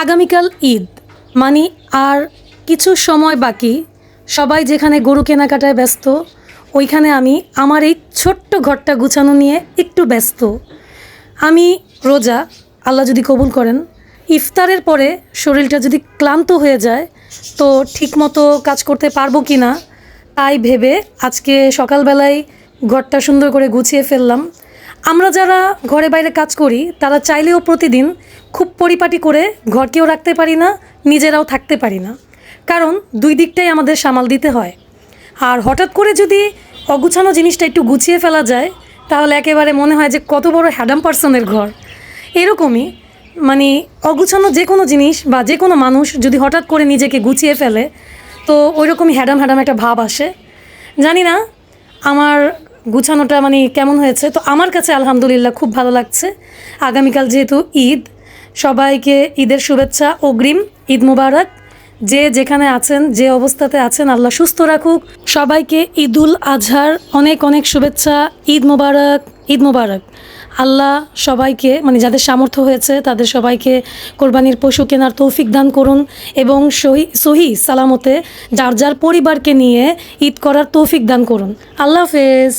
আগামীকাল ঈদ মানে আর কিছু সময় বাকি। সবাই যেখানে গরু কেনাকাটায় ব্যস্ত, ওইখানে আমি আমার এই ছোট্ট ঘরটা গুছানো নিয়ে একটু ব্যস্ত। আমি রোজা, আল্লাহ যদি কবুল করেন, ইফতারের পরে শরীরটা যদি ক্লান্ত হয়ে যায় তো ঠিকমতো কাজ করতে পারবো কি না তাই ভেবে আজকে সকালবেলায় ঘরটা সুন্দর করে গুছিয়ে ফেললাম। আমরা যারা ঘরে বাইরে কাজ করি তারা চাইলেও প্রতিদিন খুব পরিপাটি করে ঘরকেও রাখতে পারি না, নিজেরাও থাকতে পারি না, কারণ দুই দিকটাই আমাদের সামাল দিতে হয়। আর হঠাৎ করে যদি অগুছানো জিনিসটা একটু গুছিয়ে ফেলা যায় তাহলে একেবারে মনে হয় যে কত বড় হ্যাডাম পার্সনের ঘর। এরকমই মানে অগুছানো যে কোনো জিনিস বা যে কোনো মানুষ যদি হঠাৎ করে নিজেকে গুছিয়ে ফেলে তো ওই রকমই হ্যাডাম হ্যাডাম একটা ভাব আসে। জানি না আমার গুছানোটা মানে কেমন হয়েছে, তো আমার কাছে আলহামদুলিল্লাহ খুব ভালো লাগছে। আগামীকাল যেহেতু ঈদ, সবাইকে ঈদের শুভেচ্ছা, অগ্রিম ঈদ মুবারক। যে যেখানে আছেন, যে অবস্থাতে আছেন, আল্লাহ সুস্থ রাখুক সবাইকে। ঈদুল আজহার অনেক অনেক শুভেচ্ছা। ঈদ মুবারক, ঈদ মুবারক। আল্লাহ সবাইকে মানে যাদের সামর্থ্য হয়েছে তাদের সবাইকে কোরবানির পশু কেনার তৌফিক দান করুন এবং সহি সালামতে যার যার পরিবারকে নিয়ে ঈদ করার তৌফিক দান করুন। আল্লাহ হাফেজ।